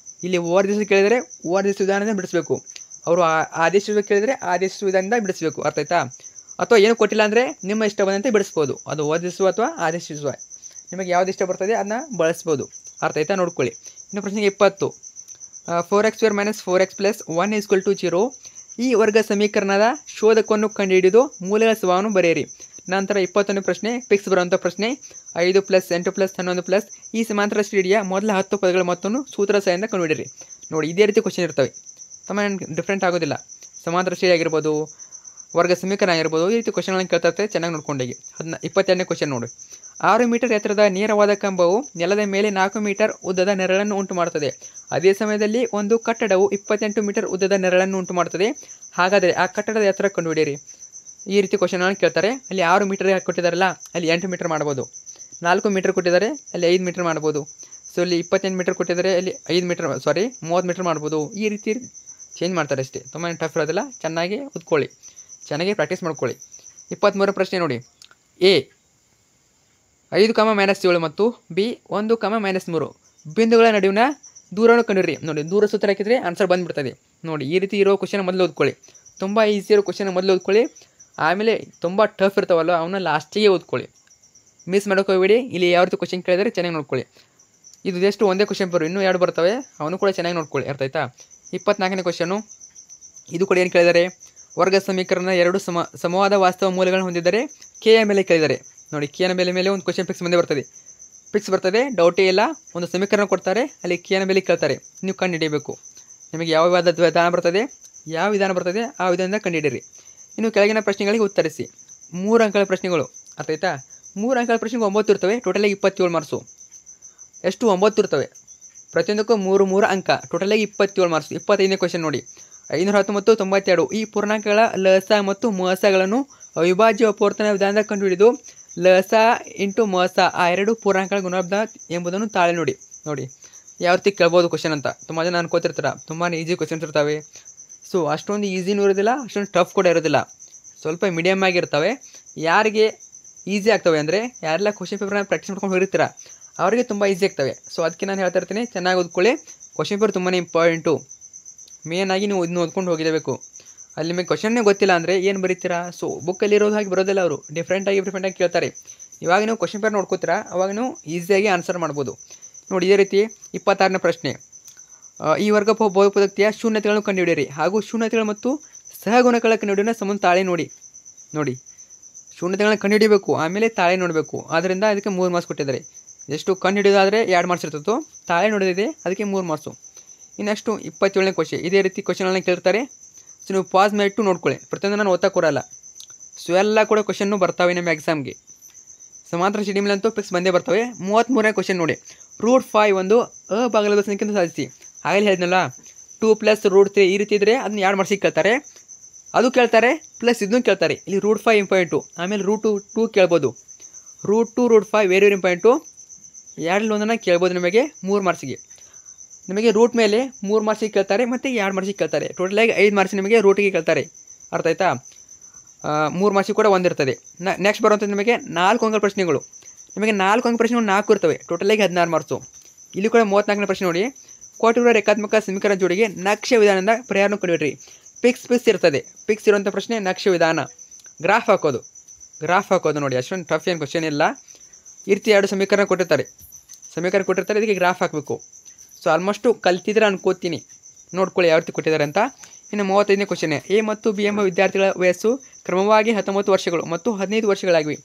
ಇಲ್ಲಿ ವರ್ಧಿಸಿ ಕೇಳಿದರೆ ವರ್ಧಿಸ ವಿಧಾನದಿಂದ ಬಿಡಿಸ್ಬೇಕು. ಅವರು ಆದೇಶಿಸುವ ಕೇಳಿದರೆ ಆದೇಶಿಸುವ ವಿಧಾನದಿಂದ ಬಿಡಿಸಬೇಕು, ಅರ್ಥ ಆಯ್ತಾ. ಅಥವಾ ಏನು ಕೊಟ್ಟಿಲ್ಲ ಅಂದರೆ ನಿಮ್ಮ ಇಷ್ಟ ಬಂದಂತೆ ಬಿಡಿಸ್ಬೋದು. ಅದು ಓದಿಸುವ ಅಥವಾ ಆದೇಶಿಸುವ, ನಿಮಗೆ ಯಾವ್ದು ಇಷ್ಟ ಬರ್ತದೆ ಅದನ್ನ ಬಳಸ್ಬೋದು, ಅರ್ಥ ಆಯ್ತಾ. ನೋಡ್ಕೊಳ್ಳಿ. ಇನ್ನು ಪ್ರಶ್ನೆಗೆ 20, 4x² - 4x + 1 = 0. ಈ ವರ್ಗ ಸಮೀಕರಣದ ಶೋಧಕವನ್ನು ಕಂಡುಹಿಡಿದು ಮೂಲಗಳ ಸ್ವಭಾವವನ್ನು ಬರೆಯಿರಿ. ನಂತರ 21ನೇ ಪ್ರಶ್ನೆ, ಫಿಕ್ಸ್ ಬರುವಂಥ ಪ್ರಶ್ನೆ. 5 + 8 + 11 ಈ ಸಮಾಂತರ ಶ್ರೇಣಿಯ ಮೊದಲ 10 ಪದಗಳ ಮೊತ್ತವನ್ನು ಸೂತ್ರ ಸಹಾಯದಿಂದ ಕಂಡುಹಿಡಿಯಿರಿ. ನೋಡಿ, ಇದೇ ರೀತಿ ಕ್ವಶನ್ ಇರ್ತವೆ, ಡಿಫ್ರೆಂಟ್ ಆಗೋದಿಲ್ಲ. ಸಮಾಂತರ ಶ್ರೇಣಿ ಆಗಿರ್ಬೋದು, ವರ್ಗ ಸಮೀಕರಣ ಆಗಿರ್ಬೋದು, ಈ ರೀತಿ ಕ್ವಶನ್ಗಳನ್ನು ಕೇಳ್ತಾ ಇರ್ತಾರೆ, ಚೆನ್ನಾಗಿ ನೋಡ್ಕೊಂಡೋಗಿ. 22ನೇ ಕ್ವಶನ್ ನೋಡಿ. 6 ಮೀಟರ್ ಎತ್ತರದ ನೇರವಾದ ಕಂಬವು ನೆಲದ ಮೇಲೆ 4 ಮೀಟರ್ ಉದ್ದದ ನೆರಳನ್ನು ಉಂಟು ಮಾಡುತ್ತದೆ. ಅದೇ ಸಮಯದಲ್ಲಿ ಒಂದು ಕಟ್ಟಡವು 28 ಮೀಟರ್ ಉದ್ದದ ನೆರಳನ್ನು ಉಂಟು ಮಾಡುತ್ತದೆ. ಹಾಗಾದರೆ ಆ ಕಟ್ಟಡದ ಎತ್ತರ ಕಂಡುಹಿಡಿಯಿರಿ. ಈ ರೀತಿ ಕ್ವಶನ್ಗಳನ್ನು ಕೇಳ್ತಾರೆ. ಅಲ್ಲಿ 6 ಮೀಟರ್ ಕೊಟ್ಟಿದ್ದಾರಲ್ಲ, ಅಲ್ಲಿ 8 ಮೀಟರ್ ಮಾಡ್ಬೋದು. 4 ಮೀಟರ್ ಕೊಟ್ಟಿದ್ದಾರೆ, ಅಲ್ಲಿ 5 ಮೀಟರ್ ಮಾಡ್ಬೋದು. ಸೊ ಇಲ್ಲಿ 28 ಮೀಟರ್ ಕೊಟ್ಟಿದ್ದಾರೆ, ಅಲ್ಲಿ 30 ಮೀಟರ್ ಮಾಡ್ಬೋದು. ಈ ರೀತಿ ಚೇಂಜ್ ಮಾಡ್ತಾರೆ ಅಷ್ಟೇ, ತುಂಬ ಟಫ್ ಇರೋದಿಲ್ಲ. ಚೆನ್ನಾಗಿ ಓದ್ಕೊಳ್ಳಿ, ಚೆನ್ನಾಗಿ ಪ್ರಾಕ್ಟೀಸ್ ಮಾಡ್ಕೊಳ್ಳಿ. 23ನೇ ಪ್ರಶ್ನೆ ನೋಡಿ. ಎ 5, -7 ಮತ್ತು ಬಿ 1, -3 ಬಿಂದುಗಳ ನಡುವಿನ ದೂರವನ್ನು ಕಂಡುಹಿಡಿಯಿರಿ. ನೋಡಿ, ದೂರ ಸೂತ್ರ ಹಾಕಿದರೆ ಆನ್ಸರ್ ಬಂದುಬಿಡ್ತದೆ. ನೋಡಿ, ಈ ರೀತಿ ಇರೋ ಕ್ವಶನ್ ಮೊದಲು ಓದ್ಕೊಳ್ಳಿ. ತುಂಬ ಈಸಿ ಇರೋ ಕ್ವಶನ್ ಮೊದಲು ಓದ್ಕೊಳ್ಳಿ. ಆಮೇಲೆ ತುಂಬ ಟಫ್ ಇರ್ತಾವಲ್ಲ ಅವನ್ನ ಲಾಸ್ಟಿಗೆ ಓದ್ಕೊಳ್ಳಿ, ಮಿಸ್ ಮಾಡೋಕೋಬೇಡಿ. ಇಲ್ಲಿ ಯಾವ ರೀತಿ ಕ್ವಶನ್ ಕೇಳಿದರೆ ಚೆನ್ನಾಗಿ ನೋಡ್ಕೊಳ್ಳಿ. ಇದು ಜಸ್ಟ್ ಒಂದೇ ಕ್ವಶನ್ ಬರೋ, ಇನ್ನೂ 2 ಬರ್ತವೆ, ಅವನು ಕೂಡ ಚೆನ್ನಾಗಿ ನೋಡ್ಕೊಳ್ಳಿ, ಅರ್ಥ ಆಯ್ತಾ. 24ನೇ ಕ್ವಶನು. ಇದು ಕೂಡ ಏನು ಕೇಳಿದ್ದಾರೆ, ವರ್ಗ ಸಮೀಕರಣ 2 ಸಮವಾದ ವಾಸ್ತವ ಮೂಲಗಳನ್ನು ಹೊಂದಿದ್ದರೆ ಕೆ ಯ ಮೇಲೆ ಕೇಳಿದ್ದಾರೆ. ನೋಡಿ, ಕೆ ನ ಮೇಲೆ ಒಂದು ಕ್ವಶನ್ ಫಿಕ್ಸ್ ಬರ್ತದೆ, ಡೌಟೇ ಇಲ್ಲ. ಒಂದು ಸಮೀಕರಣ ಕೊಡ್ತಾರೆ, ಅಲ್ಲಿ ಕೆ ನ ಬೆಲೆ ಕೇಳ್ತಾರೆ, ನೀವು ಕಂಡು ಹಿಡಿಯಬೇಕು. ನಿಮಗೆ ಯಾವ ವಿಧಾನ ಬರ್ತದೆ ಆ ವಿಧಾನದಿಂದ ಕಂಡು ಹಿಡೀರಿ. ಇನ್ನು ಕೆಳಗಿನ ಪ್ರಶ್ನೆಗಳಿಗೆ ಉತ್ತರಿಸಿ. 3 ಅಂಕಗಳ ಪ್ರಶ್ನೆಗಳು, ಅರ್ಥ ಆಯ್ತಾ. 3 ಅಂಕಗಳ ಪ್ರಶ್ನೆಗೆ 9 ಇರ್ತವೆ, ಟೋಟಲಾಗಿ 27 ಮಾರ್ಕ್ಸು. ಎಷ್ಟು 9 ಇರ್ತವೆ, ಪ್ರತಿಯೊಂದಕ್ಕೂ 3 ಅಂಕ, ಟೋಟಲಾಗಿ 27 ಮಾರ್ಕ್ಸ್. 25ನೇ ಕ್ವಶನ್ ನೋಡಿ. 519, 92 ಈ ಪೂರ್ಣಾಂಕಗಳ ಲಸ ಮತ್ತು ಮಸಗಳನ್ನು ಅವಿಭಾಜ್ಯ ಅಪವರ್ತನ ವಿಧಾನದ ಕಂಡುಹಿಡಿದು ಲಸ ಇಂಟು ಮಸ ಆ 2 ಪೂರ್ಣಾಂಕಗಳ ಗುಣಲಬ್ಧ ಎಂಬುದನ್ನು ತಾಳೆ ನೋಡಿ. ನೋಡಿ ಯಾವ ರೀತಿ ಕೇಳ್ಬೋದು ಕ್ವಶನ್ ಅಂತ ತುಂಬ ಜನ ಅನ್ಕೋತಿರ್ತಾರೆ. ತುಂಬಾ ಈಸಿ ಕ್ವಶನ್ಸ್ ಇರ್ತವೆ. ಸೊ ಅಷ್ಟೊಂದು ಈಸಿನೂ ಇರೋದಿಲ್ಲ, ಅಷ್ಟೊಂದು ಟಫ್ ಕೂಡ ಇರೋದಿಲ್ಲ, ಸ್ವಲ್ಪ ಮೀಡಿಯಮ್ ಆಗಿರ್ತವೆ. ಯಾರಿಗೆ ಈಸಿ ಆಗ್ತವೆ ಅಂದರೆ, ಯಾರೆಲ್ಲ ಕ್ವಶನ್ ಪೇಪರ್ನ ಪ್ರಾಕ್ಟೀಸ್ ಮಾಡ್ಕೊಂಡು ಹೋಗಿರ್ತೀರ ಅವರಿಗೆ ತುಂಬ ಈಸಿ ಆಗ್ತವೆ. ಸೊ ಅದಕ್ಕೆ ನಾನು ಹೇಳ್ತಾ ಇರ್ತೀನಿ, ಚೆನ್ನಾಗಿ ಓದ್ಕೊಳ್ಳಿ. ಕ್ವಶನ್ ಪೇಪರ್ ತುಂಬಾ ಇಂಪಾರ್ಟೆಂಟು. ಮೇನಾಗಿ ನೀವು ಇದನ್ನು ಓದ್ಕೊಂಡು ಹೋಗಿರಬೇಕು. ಅಲ್ಲಿ ನಿಮಗೆ ಕ್ವಶನ್ನೇ ಗೊತ್ತಿಲ್ಲ ಅಂದರೆ ಏನು ಬರೀತೀರಾ? ಸೊ ಬುಕ್ಕಲ್ಲಿರೋದು ಹಾಗೆ ಬರೋದಿಲ್ಲ, ಅವರು ಡಿಫ್ರೆಂಟಾಗಿ ಕೇಳ್ತಾರೆ. ಇವಾಗ ನೀವು ಕ್ವಶನ್ ಪೇಪರ್ ನೋಡ್ಕೋತೀರಾ, ಅವಾಗ ನೀವು ಈಸಿಯಾಗಿ ಆನ್ಸರ್ ಮಾಡ್ಬೋದು. ನೋಡಿ, ಇದೇ ರೀತಿ 26ನೇ ಪ್ರಶ್ನೆ. ಈ ವರ್ಗ ಬಹುಪದೋಕ್ತಿಯ ಶೂನ್ಯತೆಗಳನ್ನು ಕಂಡುಹಿಡಿಯಿರಿ ಹಾಗೂ ಶೂನ್ಯತೆಗಳು ಮತ್ತು ಸಹಗುಣಗಳ ಕಂಡುಹಿಡಿಯೋಣ ಸಂಬಂಧ ತಾಳೆ ನೋಡಿ. ನೋಡಿ, ಶೂನ್ಯತೆಗಳನ್ನ ಕಂಡುಹಿಡಿಯಬೇಕು, ಆಮೇಲೆ ತಾಳೆ ನೋಡಬೇಕು. ಆದ್ದರಿಂದ ಅದಕ್ಕೆ 3 ಮಾರ್ಕ್ಸ್ ಕೊಟ್ಟಿದ್ದಾರೆ. ಎಷ್ಟು ಕಂಡುಹಿಡಿಯೋದಾದರೆ 2 ಮಾರ್ಕ್ಸ್ ಇರ್ತದೆ, ತಾಳೆ ನೋಡಿದೆ ಅದಕ್ಕೆ 3 ಮಾರ್ಕ್ಸು. ಇನ್ನೆಷ್ಟು 27ನೇ ಕ್ವಶನ್. ಇದೇ ರೀತಿ ಕ್ವಶನ್ಗಳನ್ನ ಕೇಳ್ತಾರೆ. ಸೊ ನೀವು ಪಾಸ್ ಮಾಡಿಟ್ಟು ನೋಡ್ಕೊಳ್ಳಿ, ಪ್ರತಿಯೊಂದು ನಾನು ಓದ್ತಾ ಕೊಡಲ್ಲ. ಸೊ ಎಲ್ಲ ಕೂಡ ಕ್ವಶನ್ನು ಬರ್ತಾವೆ ನಮ್ಮ ಎಕ್ಸಾಮ್ಗೆ. ಸಮಾಂತರ ಶ್ರೇಣಿ ಮೇಲಂತೂ ಫಿಕ್ಸ್ ಬಂದೇ ಬರ್ತವೆ. 33ನೇ ಕ್ವಶನ್ ನೋಡಿ. √5 ಒಂದು ಅಭಾಗಲಬ್ಧ ಸಂಖ್ಯೆ ಅಂತ ಸಾಧಿಸಿ. ಆಗಲೇ ಹೇಳಿದ್ನಲ್ಲ, 2 + √3 ಈ ರೀತಿ ಇದ್ದರೆ ಅದನ್ನ 2 ಮಾರ್ಕ್ಸಿಗೆ ಕೇಳ್ತಾರೆ, ಅದು ಕೇಳ್ತಾರೆ, ಪ್ಲಸ್ ಇದನ್ನು ಕೇಳ್ತಾರೆ. ಇಲ್ಲಿ √5 ಇಂಪಾರ್ಟೆಂಟು, ಆಮೇಲೆ √2 ಕೇಳ್ಬೋದು. √2 √5 ವೆರಿ ಇಂಪಾರ್ಟೆಂಟು. 2 ಒಂದನ್ನು ಕೇಳ್ಬೋದು ನಿಮಗೆ 3 ಮಾರ್ಕ್ಸಿಗೆ. ನಿಮಗೆ ರೂಟ್ ಮೇಲೆ 3 ಮಾರ್ಕ್ಸಿಗೆ ಕೇಳ್ತಾರೆ ಮತ್ತು 2 ಮಾರ್ಕ್ಸಿಗೆ ಕೇಳ್ತಾರೆ. ಟೋಟಲಾಗಿ 5 ಮಾರ್ಕ್ಸ್ ನಿಮಗೆ ರೂಟಿಗೆ ಕೇಳ್ತಾರೆ, ಅರ್ಥ ಆಯ್ತಾ. 3 ಮಾರ್ಕ್ಸಿಗೆ ಕೂಡ ಒಂದಿರ್ತದೆ. ನೆಕ್ಸ್ಟ್ ಬರುವಂಥ ನಿಮಗೆ 4 ಅಂಕಗಳ ಪ್ರಶ್ನೆಗಳು. ನಿಮಗೆ 4 ಅಂಕ ಪ್ರಶ್ನೆಗಳು 4 ಇರ್ತವೆ, ಟೋಟಲಾಗಿ 16 ಮಾರ್ಕ್ಸು. ಇಲ್ಲಿ ಕೂಡ 34ನೇ ಪ್ರಶ್ನೆ ನೋಡಿ. ಕೊಟ್ಟಿರುವ ರೇಖಾತ್ಮಕ ಸಮೀಕರಣ ಜೋಡಿಗೆ ನಕ್ಷೆ ವಿಧಾನದಿಂದ ಪರಿಹಾರವನ್ನು ಕಂಡುಹಿಡಿಯಿರಿ. ಫಿಕ್ಸ್ ಇರ್ತದೆ. ಫಿಕ್ಸ್ ಇರುವಂಥ ಪ್ರಶ್ನೆ ನಕ್ಷೆ ವಿಧಾನ. ಗ್ರಾಫ್ ಹಾಕೋದು ನೋಡಿ, ಅಷ್ಟೊಂದು ಟಫ್ ಏನು ಕ್ವಶನ್ ಇಲ್ಲ. ಈ ರೀತಿ 2 ಸಮೀಕರಣ ಕೊಟ್ಟಿರ್ತಾರೆ, ಇದಕ್ಕೆ ಗ್ರಾಫ್ ಹಾಕಬೇಕು. ಸೊ ಆಲ್ಮೋಸ್ಟು ಕಲ್ತಿದ್ರೆ ಅನ್ಕೋತೀನಿ, ನೋಡ್ಕೊಳ್ಳಿ ಯಾವ ರೀತಿ ಕೊಟ್ಟಿದ್ದಾರೆ ಅಂತ. ಇನ್ನು 35ನೇ ಕ್ವಶನ್. ಎ ಮತ್ತು ಬಿ ಎಂಬ ವಿದ್ಯಾರ್ಥಿಗಳ ವಯಸ್ಸು ಕ್ರಮವಾಗಿ 19 ವರ್ಷಗಳು ಮತ್ತು 15 ವರ್ಷಗಳಾಗಿವೆ.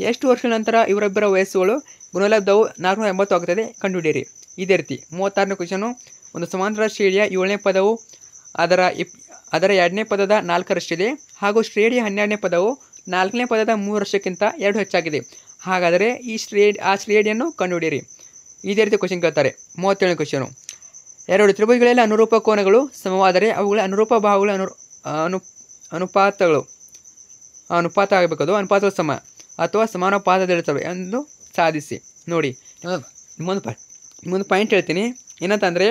ಎಷ್ಟು ವರ್ಷಗಳ ನಂತರ ಇವರಿಬ್ಬರ ವಯಸ್ಸುಗಳು ಗುಣಲಬ್ಧವು 480 ಆಗುತ್ತದೆ, ಕಂಡುಹಿಡಿಯಿರಿ. ಇದೇ ರೀತಿ 36ನೇ ಕ್ವಶನು. ಒಂದು ಸಮಾಂತರ ಶ್ರೇಣಿಯ 7ನೇ ಪದವು ಅದರ 2ನೇ ಪದದ 4ರಷ್ಟಿದೆ ಹಾಗೂ ಶ್ರೇಣಿಯ 12ನೇ ಪದವು 4ನೇ ಪದದ 3ರಷ್ಟಕ್ಕಿಂತ 2 ಹೆಚ್ಚಾಗಿದೆ. ಹಾಗಾದರೆ ಆ ಶ್ರೇಣಿಯನ್ನು ಕಂಡುಹಿಡಿಯಿರಿ. ಇದೇ ರೀತಿ ಕ್ವಶನ್ ಕೇಳ್ತಾರೆ. 37ನೇ ಕ್ವಶನು. 2 ತ್ರಿಭುಜಗಳಲ್ಲಿ ಅನುರೂಪ ಕೋನಗಳು ಸಮವಾದರೆ ಅವುಗಳ ಅನುರೂಪ ಬಾಹುಗಳ ಅನುಪಾತ ಆಗಬೇಕದು. ಅನುಪಾತಗಳು ಸಮ ಅಥವಾ ಸಮಾನುಪಾತದಲ್ಲಿರ್ತವೆ ಎಂದು ಸಾಧಿಸಿ. ನೋಡಿ, ನಿಮ್ಮೊಂದು ಪಾಯಿಂಟ್ ಹೇಳ್ತೀನಿ. ಏನಂತಂದರೆ,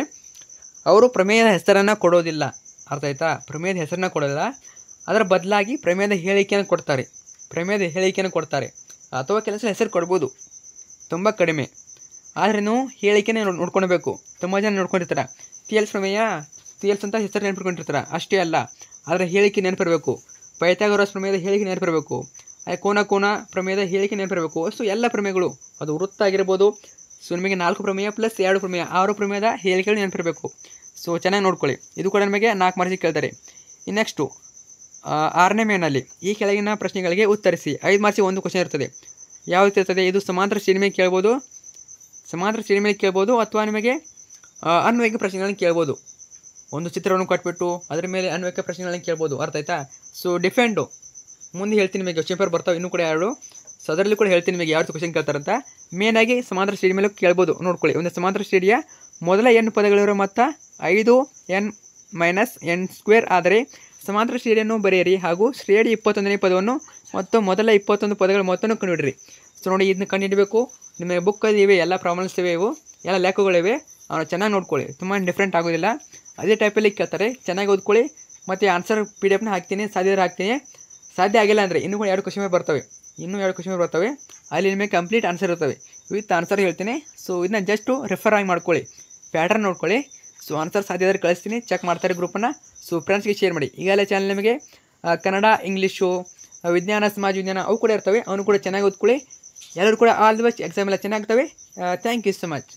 ಅವರು ಪ್ರಮೇಯದ ಹೆಸರನ್ನು ಕೊಡೋದಿಲ್ಲ, ಅರ್ಥ ಆಯ್ತಾ. ಪ್ರಮೇಯದ ಹೆಸರನ್ನು ಕೊಡೋದಿಲ್ಲ, ಅದರ ಬದಲಾಗಿ ಪ್ರಮೇಯದ ಹೇಳಿಕೆಯನ್ನು ಕೊಡ್ತಾರೆ. ಅಥವಾ ಕೆಲಸ ಹೆಸರು ಕೊಡ್ಬೋದು, ತುಂಬ ಕಡಿಮೆ. ಆದರೆ ನೀವು ಹೇಳಿಕೆನೇ ನೋಡ್ಕೊಳ್ಬೇಕು. ತುಂಬ ಜನ ನೋಡ್ಕೊಂಡಿರ್ತಾರೆ. TLS ಪ್ರಮೇಯ ಥಿಯಲ್ಸ್ ಅಂತ ಹೆಸರು ನೆನಪಿಟ್ಕೊಂಡಿರ್ತಾರೆ, ಅಷ್ಟೇ ಅಲ್ಲ ಅದರ ಹೇಳಿಕೆ ನೆನಪಿರಬೇಕು. ಪೈಥಾಗೋರಸ್ ಪ್ರಮೇಯದ ಹೇಳಿಕೆ ನೆನಪಿರಬೇಕು. ಕೋನ ಪ್ರಮೇಯದ ಹೇಳಿಕೆ ನೆನಪಿರಬೇಕು. ಸೊ ಎಲ್ಲ ಪ್ರಮೇಯಗಳು, ಅದು ವೃತ್ತ ಆಗಿರ್ಬೋದು. ಸೊ ನಿಮಗೆ 4 ಪ್ರಮೇಯ ಪ್ಲಸ್ 2 ಪ್ರಮೇಯ 6 ಪ್ರಮೇಯದ ಹೇಳಿಕೆಗಳು ನೆನಪಿರಬೇಕು. ಸೊ ಚೆನ್ನಾಗಿ ನೋಡ್ಕೊಳ್ಳಿ. ಇದು ಕೂಡ ನಿಮಗೆ 4 ಮಾರ್ಕ್ಸಿಗೆ ಕೇಳ್ತಾರೆ. ನೆಕ್ಸ್ಟು 6ನೇ ಮೇನಲ್ಲಿ ಈ ಕೆಳಗಿನ ಪ್ರಶ್ನೆಗಳಿಗೆ ಉತ್ತರಿಸಿ. 5 ಮಾರ್ಕ್ಸಿಗೆ ಒಂದು ಕ್ವಶನ್ ಇರ್ತದೆ. ಯಾವ ರೀತಿ ಇರ್ತದೆ? ಇದು ಸಮಾಂತರ ಶ್ರೇಣಿ ಮೇಲೆ ಕೇಳ್ಬೋದು, ಅಥವಾ ನಿಮಗೆ ಅನ್ವಯಿಕ ಪ್ರಶ್ನೆಗಳನ್ನು ಕೇಳ್ಬೋದು. ಒಂದು ಚಿತ್ರವನ್ನು ಕೊಟ್ಬಿಟ್ಟು ಅದರ ಮೇಲೆ ಅನ್ವಯಿಕ ಪ್ರಶ್ನೆಗಳನ್ನು ಕೇಳ್ಬೋದು. ಅರ್ಥ ಆಯ್ತಾ? ಸೊ ಡಿಫೆಂಡು ಮುಂದೆ ಹೇಳ್ತೀನಿ ನಿಮಗೆ, ಕ್ವಶನ್ ಪೇಪರ್ ಬರ್ತಾವೆ ಇನ್ನೂ ಕೂಡ 2. ಸೊ ಅದರಲ್ಲಿ ಕೂಡ ಹೇಳ್ತೀನಿ ನಿಮಗೆ ಯಾವ ಕ್ವಶನ್ ಕೇಳ್ತಾರಂತ. ಮೇನಾಗಿ ಸಮಾಂತರ ಶ್ರೇಣಿ ಮೇಲೆ ಕೇಳ್ಬೋದು. ನೋಡ್ಕೊಳ್ಳಿ, ಒಂದು ಸಮಾಂತರ ಶ್ರೇಣಿಯ ಮೊದಲ n ಪದಗಳಿರೋ ಮೊತ್ತ 5n-n² ಆದರೆ ಸಮಾಂತರ ಶ್ರೇಣಿಯನ್ನು ಬರೆಯಿರಿ ಹಾಗೂ ಶ್ರೇಣಿ 21ನೇ ಪದವನ್ನು ಮತ್ತು ಮೊದಲ 21 ಪದಗಳ ಮೊತ್ತವನ್ನು ಕಂಡುಹಿಡಿಯಿರಿ. ಸೊ ನೋಡಿ, ಇದನ್ನ ಕಂಡುಹಿಡಬೇಕು. ನಿಮಗೆ ಬುಕ್ಕಲ್ಲಿ ಇವೆ, ಎಲ್ಲ ಪ್ರಾಬ್ಲಮ್ಸ್ ಇವೆ, ಇವು ಎಲ್ಲ ಲೆಕ್ಕಗಳಿವೆ. ಅವನು ಚೆನ್ನಾಗಿ ನೋಡ್ಕೊಳ್ಳಿ, ತುಂಬ ಡಿಫ್ರೆಂಟ್ ಆಗೋದಿಲ್ಲ. ಅದೇ ಟೈಪಲ್ಲಿ ಕೇಳ್ತಾರೆ, ಚೆನ್ನಾಗಿ ಓದ್ಕೊಳ್ಳಿ. ಮತ್ತು ಆನ್ಸರ್ PDF ಹಾಕ್ತೀನಿ, ಸಾಧ್ಯ ಆಗಿಲ್ಲ ಅಂದರೆ ಇನ್ನೂ ಕೂಡ 2 ಕ್ವಶನ್ ಬರ್ತವೆ, ಅಲ್ಲಿ ನಿಮಗೆ ಕಂಪ್ಲೀಟ್ ಆನ್ಸರ್ ಇರ್ತವೆ. ವಿತ್ ಆನ್ಸರ್ ಹೇಳ್ತೀನಿ. ಸೊ ಇದನ್ನ ಜಸ್ಟು ರೆಫರ್ ಆಗಿ ಮಾಡ್ಕೊಳ್ಳಿ, ಪ್ಯಾಟರ್ನ್ ನೋಡ್ಕೊಳ್ಳಿ. ಸೊ ಆನ್ಸರ್ ಸಾಧ್ಯ ಆದರೆ ಕಳಿಸ್ತೀನಿ, ಚೆಕ್ ಮಾಡ್ತಾರೆ ಗ್ರೂಪನ್ನು. ಸೊ ಫ್ರೆಂಡ್ಸ್ಗೆ ಶೇರ್ ಮಾಡಿ. ಈಗಾಗಲೇ ಚಾನಲ್ ನಿಮಗೆ ಕನ್ನಡ, ಇಂಗ್ಲೀಷು, ವಿಜ್ಞಾನ, ಸಮಾಜ ವಿಜ್ಞಾನ ಅವು ಕೂಡ ಇರ್ತವೆ. ಅವನು ಕೂಡ ಚೆನ್ನಾಗಿ ಓದ್ಕೊಳ್ಳಿ. ಎಲ್ಲರೂ ಕೂಡ ಆಲ್ ದಿ ಬೆಸ್ಟ್. ಎಕ್ಸಾಮ್ ಎಲ್ಲ ಚೆನ್ನಾಗ್ತವೆ. Thank you so much.